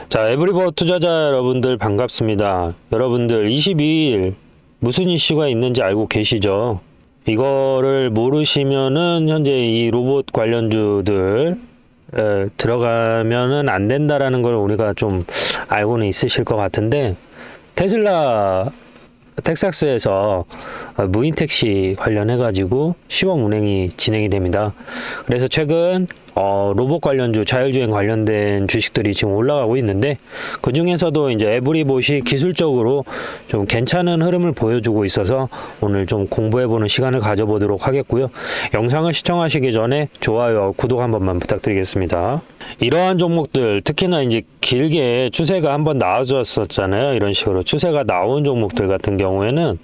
자, 에브리버 투자자 여러분들 반갑습니다. 여러분들 22일 무슨 이슈가 있는지 알고 계시죠? 이거를 모르시면은 현재 이 로봇 관련주들 들어가면은 안 된다라는 걸 우리가 좀 알고는 있으실 것 같은데, 테슬라 텍사스에서 무인 택시 관련해 가지고 시범 운행이 진행이 됩니다. 그래서 최근 로봇 관련주, 자율주행 관련된 주식들이 지금 올라가고 있는데, 그 중에서도 이제 에브리봇이 기술적으로 좀 괜찮은 흐름을 보여주고 있어서 오늘 좀 공부해보는 시간을 가져보도록 하겠고요. 영상을 시청하시기 전에 좋아요, 구독 한 번만 부탁드리겠습니다. 이러한 종목들, 특히나 이제 길게 추세가 한번 나와줬었잖아요. 이런 식으로 추세가 나온 종목들 같은 경우에는,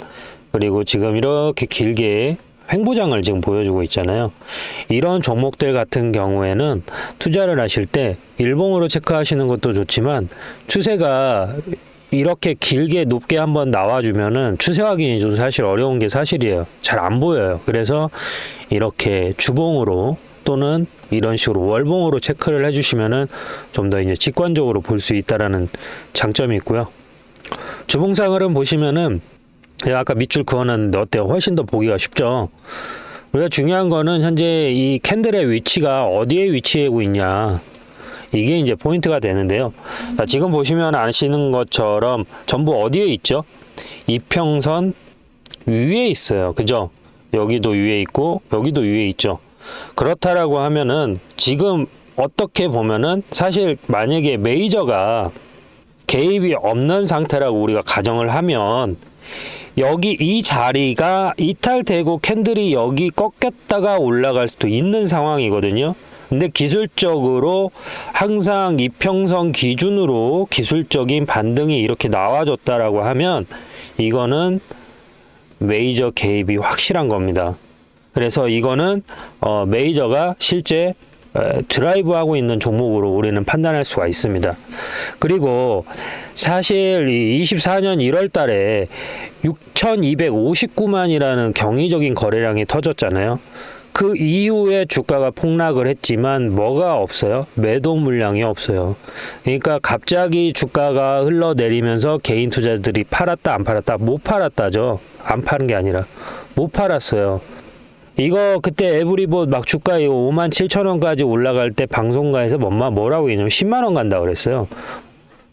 그리고 지금 이렇게 길게 횡보장을 지금 보여주고 있잖아요. 이런 종목들 같은 경우에는 투자를 하실 때 일봉으로 체크하시는 것도 좋지만, 추세가 이렇게 길게 높게 한번 나와주면은 추세 확인이 좀 사실 어려운 게 사실이에요. 잘 안 보여요. 그래서 이렇게 주봉으로 또는 이런 식으로 월봉으로 체크를 해주시면은 좀 더 이제 직관적으로 볼 수 있다라는 장점이 있고요. 주봉상으로 보시면은 아까 밑줄 그어놨는데 어때요? 훨씬 더 보기가 쉽죠? 우리가 중요한 거는 현재 이 캔들의 위치가 어디에 위치하고 있냐, 이게 이제 포인트가 되는데요. 자, 지금 보시면 아시는 것처럼 전부 어디에 있죠? 이평선 위에 있어요. 그죠? 여기도 위에 있고 여기도 위에 있죠. 그렇다라고 하면은 지금 어떻게 보면은 사실 만약에 메이저가 개입이 없는 상태라고 우리가 가정을 하면, 여기 이 자리가 이탈되고 캔들이 여기 꺾였다가 올라갈 수도 있는 상황이거든요. 근데 기술적으로 항상 이평선 기준으로 기술적인 반등이 이렇게 나와줬다라고 하면 이거는 메이저 개입이 확실한 겁니다. 그래서 이거는 메이저가 실제 드라이브하고 있는 종목으로 우리는 판단할 수가 있습니다. 그리고 사실 24년 1월 달에 6,259만이라는 경이적인 거래량이 터졌잖아요. 그 이후에 주가가 폭락을 했지만 뭐가 없어요? 매도 물량이 없어요. 그러니까 갑자기 주가가 흘러내리면서 개인 투자들이 팔았다 안 팔았다? 못 팔았다죠. 안 파는 게 아니라 못 팔았어요. 이거 그때 에브리봇 막 주가 이거 57,000원까지 올라갈 때 방송가에서 뭐라고 얘기냐면 10만원 간다 그랬어요.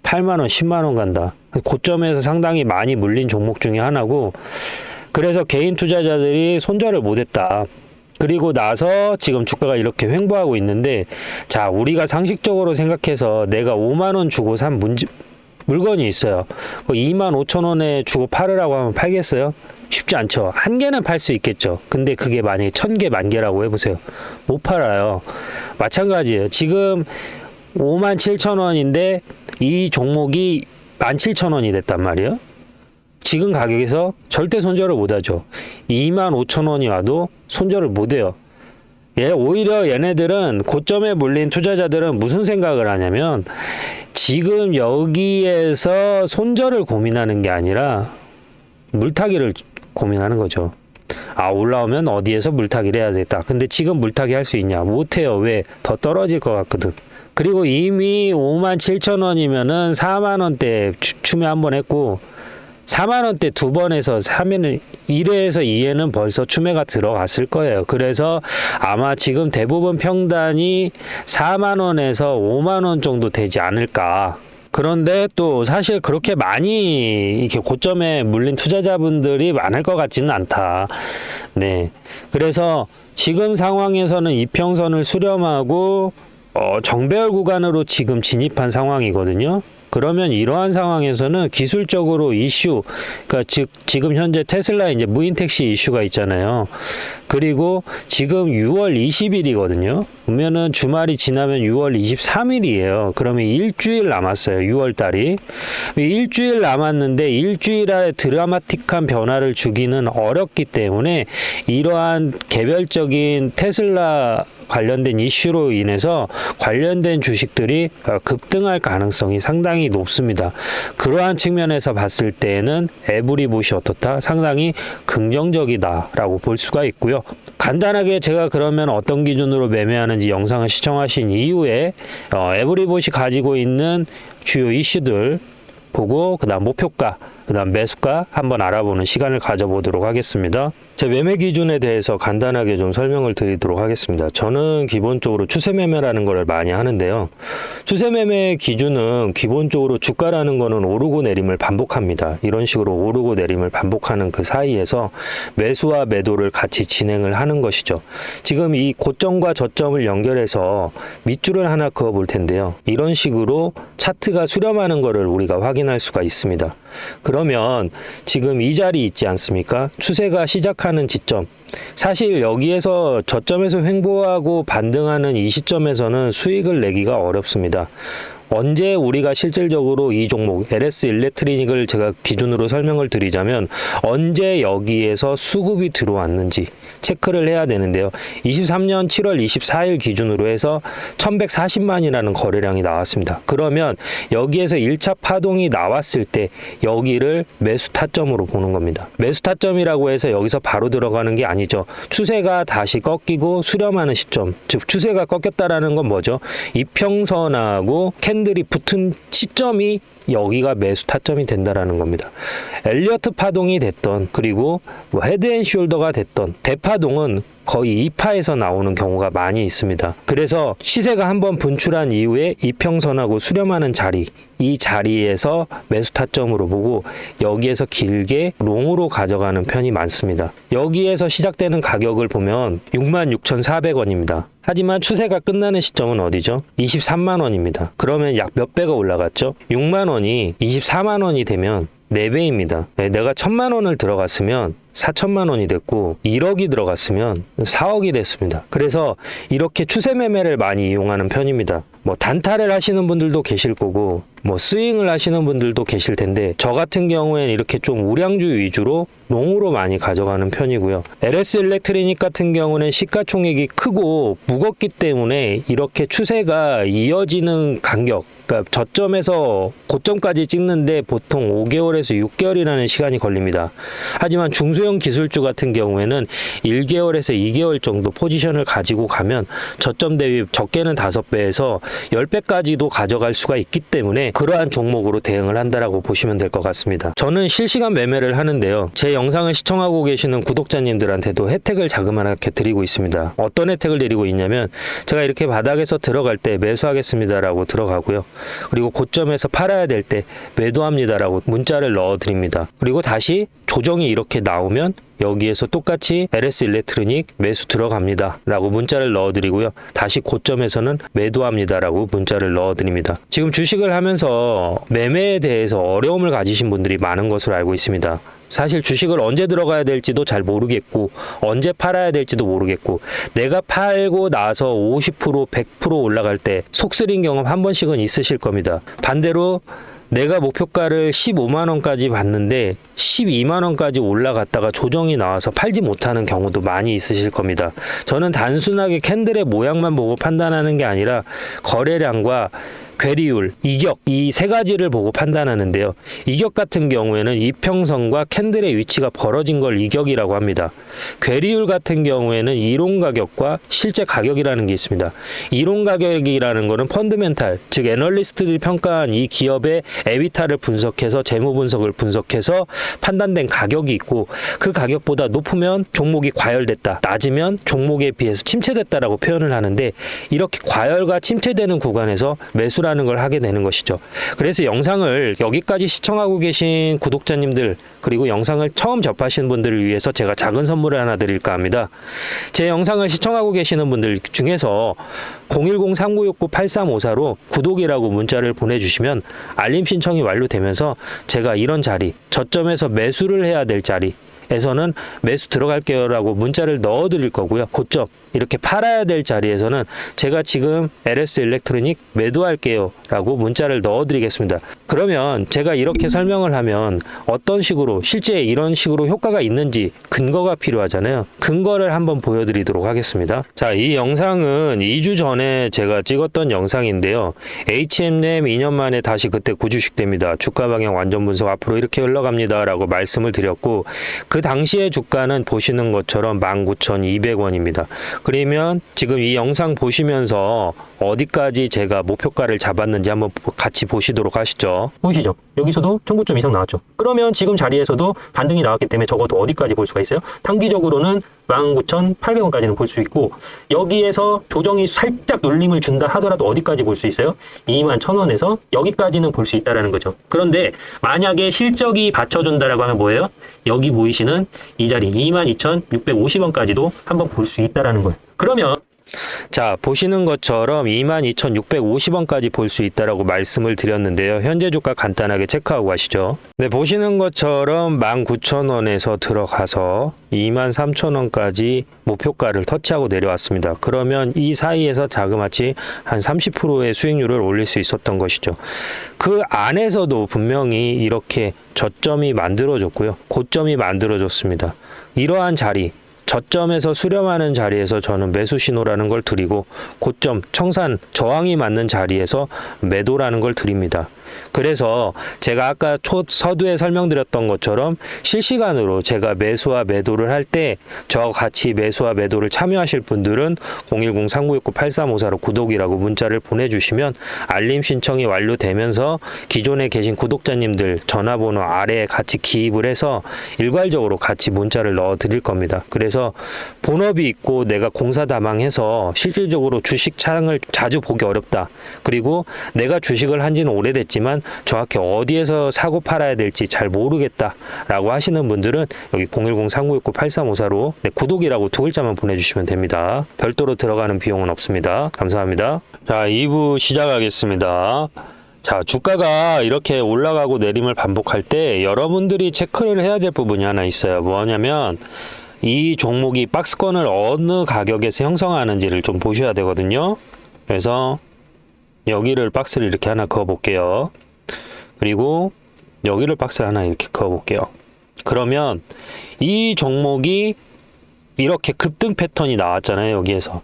8만원, 10만원 간다. 고점에서 상당히 많이 물린 종목 중에 하나고, 그래서 개인 투자자들이 손절을 못했다. 그리고 나서 지금 주가가 이렇게 횡보하고 있는데, 자, 우리가 상식적으로 생각해서 내가 5만원 주고 산 물건이 있어요. 25,000원에 주고 팔으라고 하면 팔겠어요? 쉽지 않죠. 한 개는 팔 수 있겠죠. 근데 그게 만약에 1000개, 10,000개라고 해보세요. 못 팔아요. 마찬가지예요. 지금 57,000원인데 이 종목이 17,000원이 됐단 말이에요. 지금 가격에서 절대 손절을 못하죠. 25,000원이 와도 손절을 못해요. 오히려 얘네들은 고점에 몰린 투자자들은 무슨 생각을 하냐면, 지금 여기에서 손절을 고민하는 게 아니라 물타기를 고민하는 거죠. 아, 올라오면 어디에서 물타기를 해야 되겠다. 근데 지금 물타기 할 수 있냐? 못해요. 왜? 더 떨어질 것 같거든. 그리고 이미 57,000원이면은 4만원대 추매 한번 했고, 4만원대 두 번 해서 사면은 1회에서 2회는 벌써 추매가 들어갔을 거예요. 그래서 아마 지금 대부분 평단이 4만원에서 5만원 정도 되지 않을까. 그런데 또 사실 그렇게 많이 이렇게 고점에 물린 투자자분들이 많을 것 같지는 않다. 네. 그래서 지금 상황에서는 이평선을 수렴하고 정배열 구간으로 지금 진입한 상황이거든요. 그러면 이러한 상황에서는 기술적으로 이슈, 그러니까 지금 현재 테슬라 이제 무인 택시 이슈가 있잖아요. 그리고 지금 6월 20일이거든요. 그러면은 주말이 지나면 6월 23일이에요. 그러면 일주일 남았어요. 6월 달이. 일주일 남았는데 일주일 안에 드라마틱한 변화를 주기는 어렵기 때문에 이러한 개별적인 테슬라 관련된 이슈로 인해서 관련된 주식들이 급등할 가능성이 상당히 높습니다. 그러한 측면에서 봤을 때는 에브리봇이 어떻다? 상당히 긍정적이다라고 볼 수가 있고요. 보시죠. 간단하게 제가 그러면 어떤 기준으로 매매하는지 영상을 시청하신 이후에 에브리봇이 가지고 있는 주요 이슈들 보고 그다음 목표가, 그다음 매수가 한번 알아보는 시간을 가져보도록 하겠습니다. 제 매매 기준에 대해서 간단하게 좀 설명을 드리도록 하겠습니다. 저는 기본적으로 추세 매매라는 걸 많이 하는데요. 추세 매매 기준은 기본적으로 주가라는 거는 오르고 내림을 반복합니다. 이런 식으로 오르고 내림을 반복하는 그 사이에서 매수와 매도를 같이 진행을 하는 것이죠. 지금 이 고점과 저점을 연결해서 밑줄을 하나 그어 볼 텐데요. 이런 식으로 차트가 수렴하는 것을 우리가 확인할 수가 있습니다. 그러면 지금 이 자리 있지 않습니까? 추세가 시작하는 지점. 사실 여기에서 저점에서 횡보하고 반등하는 이 시점에서는 수익을 내기가 어렵습니다. 언제 우리가 실질적으로 이 종목 LS 일렉트리닉을 제가 기준으로 설명을 드리자면 언제 여기에서 수급이 들어왔는지 체크를 해야 되는데요. 23년 7월 24일 기준으로 해서 1140만이라는 거래량이 나왔습니다. 그러면 여기에서 1차 파동이 나왔을 때 여기를 매수 타점으로 보는 겁니다. 매수 타점이라고 해서 여기서 바로 들어가는 게 아니죠. 추세가 다시 꺾이고 수렴하는 시점, 즉 추세가 꺾였다라는 건 뭐죠? 이평선하고 캔들이 붙은 시점이 여기가 매수 타점이 된다라는 겁니다. 엘리어트 파동이 됐던, 그리고 뭐 헤드앤숄더가 됐던 대파동은 거의 2파에서 나오는 경우가 많이 있습니다. 그래서 시세가 한번 분출한 이후에 이평선하고 수렴하는 자리, 이 자리에서 매수 타점으로 보고 여기에서 길게 롱으로 가져가는 편이 많습니다. 여기에서 시작되는 가격을 보면 66,400원입니다. 하지만 추세가 끝나는 시점은 어디죠? 23만 원입니다. 그러면 약 몇 배가 올라갔죠? 6만 원이 24만 원이 되면 4배입니다. 내가 1,000만 원을 들어갔으면 4천만 원이 됐고 1억이 들어갔으면 4억이 됐습니다. 그래서 이렇게 추세 매매를 많이 이용하는 편입니다. 뭐 단타를 하시는 분들도 계실 거고 뭐 스윙을 하시는 분들도 계실 텐데 저 같은 경우에는 이렇게 좀 우량주 위주로 롱으로 많이 가져가는 편이고요. LS 일렉트리닉 같은 경우는 시가총액이 크고 무겁기 때문에 이렇게 추세가 이어지는 간격, 그러니까 저점에서 고점까지 찍는데 보통 5개월에서 6개월이라는 시간이 걸립니다. 하지만 중소형 기술주 같은 경우에는 1개월에서 2개월 정도 포지션을 가지고 가면 저점 대비 적게는 5배에서 10배까지도 가져갈 수가 있기 때문에 그러한 종목으로 대응을 한다라고 보시면 될 것 같습니다. 저는 실시간 매매를 하는데요. 제 영상을 시청하고 계시는 구독자님들한테도 혜택을 자그마하게 드리고 있습니다. 어떤 혜택을 드리고 있냐면 제가 이렇게 바닥에서 들어갈 때 매수하겠습니다라고 들어가고요. 그리고 고점에서 팔아야 될 때 매도합니다라고 문자를 넣어드립니다. 그리고 다시 조정이 이렇게 나오면 여기에서 똑같이 LS 일렉트로닉 매수 들어갑니다 라고 문자를 넣어드리고요. 다시 고점에서는 매도합니다 라고 문자를 넣어드립니다. 지금 주식을 하면서 매매에 대해서 어려움을 가지신 분들이 많은 것으로 알고 있습니다. 사실 주식을 언제 들어가야 될지도 잘 모르겠고 언제 팔아야 될지도 모르겠고 내가 팔고 나서 50% 100% 올라갈 때 속쓰린 경험 한 번씩은 있으실 겁니다. 반대로 내가 목표가를 15만 원까지 봤는데 12만 원까지 올라갔다가 조정이 나와서 팔지 못하는 경우도 많이 있으실 겁니다. 저는 단순하게 캔들의 모양만 보고 판단하는 게 아니라 거래량과 괴리율, 이격 이 세 가지를 보고 판단하는데요. 이격 같은 경우에는 이평선과 캔들의 위치가 벌어진 걸 이격이라고 합니다. 괴리율 같은 경우에는 이론 가격과 실제 가격이라는 게 있습니다. 이론 가격이라는 거는 펀드멘탈, 즉 애널리스트들이 평가한 이 기업의 에비타를 분석해서 재무 분석을 분석해서 판단된 가격이 있고 그 가격보다 높으면 종목이 과열됐다, 낮으면 종목에 비해서 침체됐다라고 표현을 하는데 이렇게 과열과 침체되는 구간에서 매수라는 걸 하게 되는 것이죠. 그래서 영상을 여기까지 시청하고 계신 구독자님들 그리고 영상을 처음 접하시는 분들을 위해서 제가 작은 선물을 하나 드릴까 합니다. 제 영상을 시청하고 계시는 분들 중에서 010-3969-8354로 구독이라고 문자를 보내주시면 알림 신청이 완료되면서 제가 이런 자리, 저점에서 매수를 해야 될 자리 에서는 매수 들어갈게요 라고 문자를 넣어 드릴 거고요. 고점 이렇게 팔아야 될 자리에서는 제가 지금 LS 일렉트로닉 매도할게요 라고 문자를 넣어 드리겠습니다. 그러면 제가 이렇게 설명을 하면 어떤 식으로 실제 이런 식으로 효과가 있는지 근거가 필요하잖아요. 근거를 한번 보여드리도록 하겠습니다. 자, 이 영상은 2주 전에 제가 찍었던 영상인데요. HMM 2년 만에 다시 그때 구주식 됩니다. 주가 방향 완전 분석 앞으로 이렇게 흘러갑니다 라고 말씀을 드렸고 그 그 당시의 주가는 보시는 것처럼 19,200원입니다. 그러면 지금 이 영상 보시면서 어디까지 제가 목표가를 잡았는지 한번 같이 보시도록 하시죠. 보이시죠? 여기서도 1,900점 이상 나왔죠. 그러면 지금 자리에서도 반등이 나왔기 때문에 적어도 어디까지 볼 수가 있어요? 단기적으로는 19,800원까지는 볼 수 있고, 여기에서 조정이 살짝 눌림을 준다 하더라도 어디까지 볼 수 있어요? 21,000원에서 여기까지는 볼 수 있다라는 거죠. 그런데 만약에 실적이 받쳐준다라고 하면 뭐예요? 여기 보이시는 이 자리 22,650원까지도 한번 볼 수 있다라는 거예요. 그러면 자, 보시는 것처럼 22,650원까지 볼 수 있다라고 말씀을 드렸는데요. 현재 주가 간단하게 체크하고 가시죠. 네, 보시는 것처럼 19,000원에서 들어가서 23,000원까지 목표가를 터치하고 내려왔습니다. 그러면 이 사이에서 자그마치 한 30%의 수익률을 올릴 수 있었던 것이죠. 그 안에서도 분명히 이렇게 저점이 만들어졌고요. 고점이 만들어졌습니다. 이러한 자리, 저점에서 수렴하는 자리에서 저는 매수 신호라는 걸 드리고, 고점, 청산, 저항이 맞는 자리에서 매도라는 걸 드립니다. 그래서 제가 아까 서두에 설명드렸던 것처럼 실시간으로 제가 매수와 매도를 할 때 저와 같이 매수와 매도를 참여하실 분들은 010-3969-8354로 구독이라고 문자를 보내주시면 알림 신청이 완료되면서 기존에 계신 구독자님들 전화번호 아래에 같이 기입을 해서 일괄적으로 같이 문자를 넣어 드릴 겁니다. 그래서 본업이 있고 내가 공사다망해서 실질적으로 주식 창을 자주 보기 어렵다. 그리고 내가 주식을 한 지는 오래됐지만 정확히 어디에서 사고 팔아야 될지 잘 모르겠다라고 하시는 분들은 여기 010-3969-8354로 구독이라고 두 글자만 보내주시면 됩니다. 별도로 들어가는 비용은 없습니다. 감사합니다. 자, 2부 시작하겠습니다. 자, 주가가 이렇게 올라가고 내림을 반복할 때 여러분들이 체크를 해야 될 부분이 하나 있어요. 뭐냐면 이 종목이 박스권을 어느 가격에서 형성하는지를 좀 보셔야 되거든요. 그래서 여기를 박스를 이렇게 하나 그어 볼게요. 그리고 여기를 박스를 하나 이렇게 그어 볼게요. 그러면 이 종목이 이렇게 급등 패턴이 나왔잖아요. 여기에서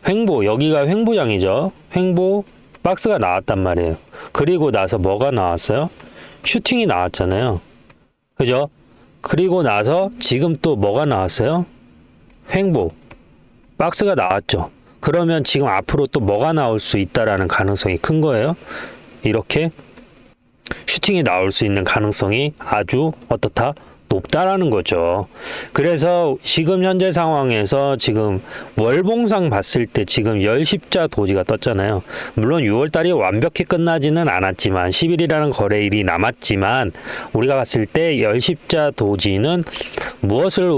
횡보, 여기가 횡보장이죠. 횡보 박스가 나왔단 말이에요. 그리고 나서 뭐가 나왔어요? 슈팅이 나왔잖아요. 그죠? 그리고 나서 지금 또 뭐가 나왔어요? 횡보 박스가 나왔죠. 그러면 지금 앞으로 또 뭐가 나올 수 있다라는 가능성이 큰 거예요. 이렇게 슈팅이 나올 수 있는 가능성이 아주 어떻다? 높다라는 거죠. 그래서 지금 현재 상황에서 지금 월봉상 봤을 때 지금 열십자 도지가 떴잖아요. 물론 6월달이 완벽히 끝나지는 않았지만 10일이라는 거래일이 남았지만 우리가 봤을 때 열십자 도지는 무엇을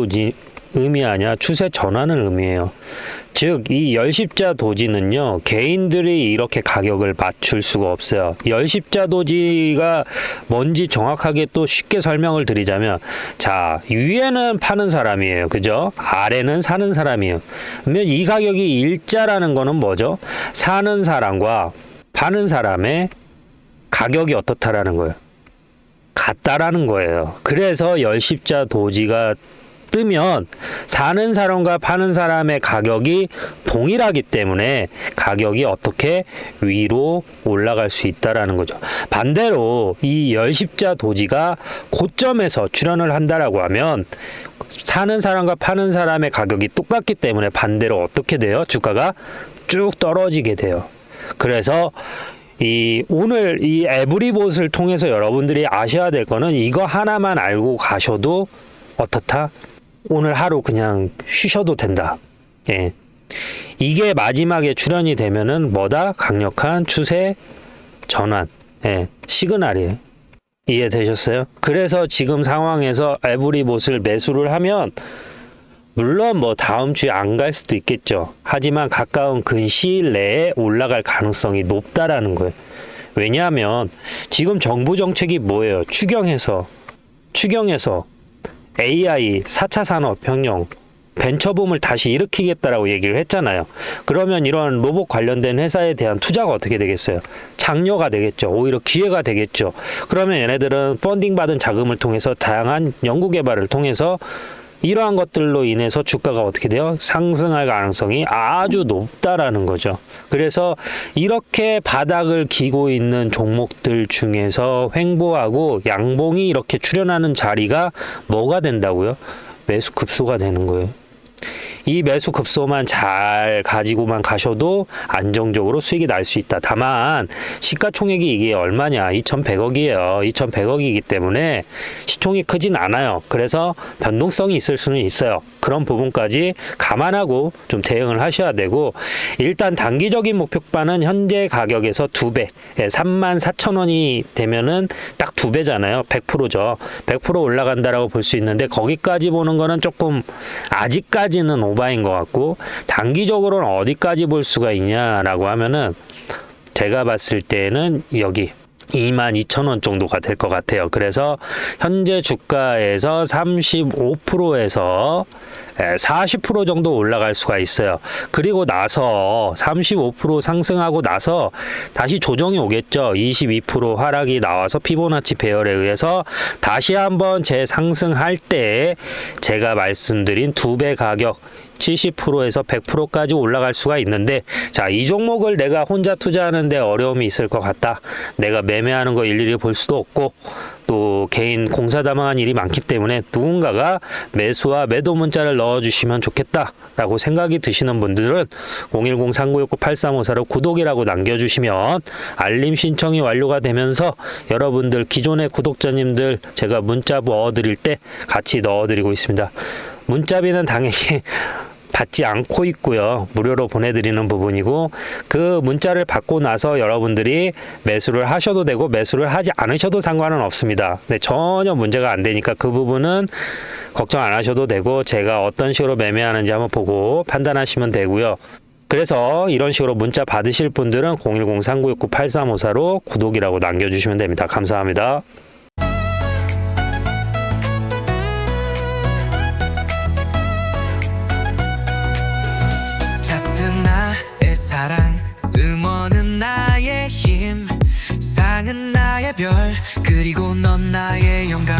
의미하냐? 추세 전환을 의미해요. 즉, 이 열십자 도지는요, 개인들이 이렇게 가격을 맞출 수가 없어요. 열십자 도지가 뭔지 정확하게 또 쉽게 설명을 드리자면, 자, 위에는 파는 사람이에요. 그죠? 아래는 사는 사람이에요. 그러면 이 가격이 일자라는 거는 뭐죠? 사는 사람과 파는 사람의 가격이 어떻다라는 거예요. 같다라는 거예요. 그래서 열십자 도지가 뜨면 사는 사람과 파는 사람의 가격이 동일하기 때문에 가격이 어떻게 위로 올라갈 수 있다라는 거죠. 반대로 이 열십자 도지가 고점에서 출현을 한다라고 하면 사는 사람과 파는 사람의 가격이 똑같기 때문에 반대로 어떻게 돼요? 주가가 쭉 떨어지게 돼요. 그래서 오늘 이 에브리봇을 통해서 여러분들이 아셔야 될 거는 이거 하나만 알고 가셔도 어떻다? 오늘 하루 그냥 쉬셔도 된다. 예. 이게 마지막에 출현이 되면은 뭐다? 강력한 추세 전환. 예. 시그널이에요. 이해되셨어요? 그래서 지금 상황에서 에브리봇을 매수를 하면 물론 뭐 다음 주에 안 갈 수도 있겠죠. 하지만 가까운 근 시일 내에 올라갈 가능성이 높다라는 거예요. 왜냐하면 지금 정부 정책이 뭐예요? 추경해서 AI 4차 산업혁명 벤처붐을 다시 일으키겠다라고 얘기를 했잖아요. 그러면 이런 로봇 관련된 회사에 대한 투자가 어떻게 되겠어요? 장려가 되겠죠. 오히려 기회가 되겠죠. 그러면 얘네들은 펀딩 받은 자금을 통해서 다양한 연구개발을 통해서 이러한 것들로 인해서 주가가 어떻게 돼요? 상승할 가능성이 아주 높다라는 거죠. 그래서 이렇게 바닥을 기고 있는 종목들 중에서 횡보하고 양봉이 이렇게 출현하는 자리가 뭐가 된다고요? 매수 급소가 되는 거예요. 이 매수 급소만 잘 가지고만 가셔도 안정적으로 수익이 날 수 있다. 다만 시가총액이 이게 얼마냐? 2,100억이에요. 2,100억이기 때문에 시총이 크진 않아요. 그래서 변동성이 있을 수는 있어요. 그런 부분까지 감안하고 좀 대응을 하셔야 되고, 일단 단기적인 목표가는 현재 가격에서 2배, 34,000원이 되면은 딱 2배잖아요. 100%죠. 100% 올라간다라고 볼 수 있는데, 거기까지 보는 거는 조금 아직까지는 오바인 것 같고, 단기적으로는 어디까지 볼 수가 있냐라고 하면은 제가 봤을 때는 여기 22,000원 정도가 될 것 같아요. 그래서 현재 주가에서 35%에서 40% 정도 올라갈 수가 있어요. 그리고 나서 35% 상승하고 나서 다시 조정이 오겠죠. 22% 하락이 나와서 피보나치 배열에 의해서 다시 한번 재상승할 때 제가 말씀드린 2배 가격 70%에서 100%까지 올라갈 수가 있는데, 자, 이 종목을 내가 혼자 투자하는데 어려움이 있을 것 같다. 내가 매매하는 거 일일이 볼 수도 없고, 또 개인 공사다망한 일이 많기 때문에 누군가가 매수와 매도 문자를 넣어주시면 좋겠다라고 생각이 드시는 분들은 010-3969-8354로 구독이라고 남겨주시면 알림 신청이 완료가 되면서 여러분들 기존의 구독자님들 제가 문자부 넣어드릴 때 같이 넣어드리고 있습니다. 문자비는 당연히 받지 않고 있고요. 무료로 보내드리는 부분이고, 그 문자를 받고 나서 여러분들이 매수를 하셔도 되고 매수를 하지 않으셔도 상관은 없습니다. 근데 전혀 문제가 안 되니까 그 부분은 걱정 안 하셔도 되고, 제가 어떤 식으로 매매하는지 한번 보고 판단하시면 되고요. 그래서 이런 식으로 문자 받으실 분들은 010-3969-8354로 구독이라고 남겨주시면 됩니다. 감사합니다. 사랑, 음원은 나의 힘, 상은 나의 별, 그리고 넌 나의 영감.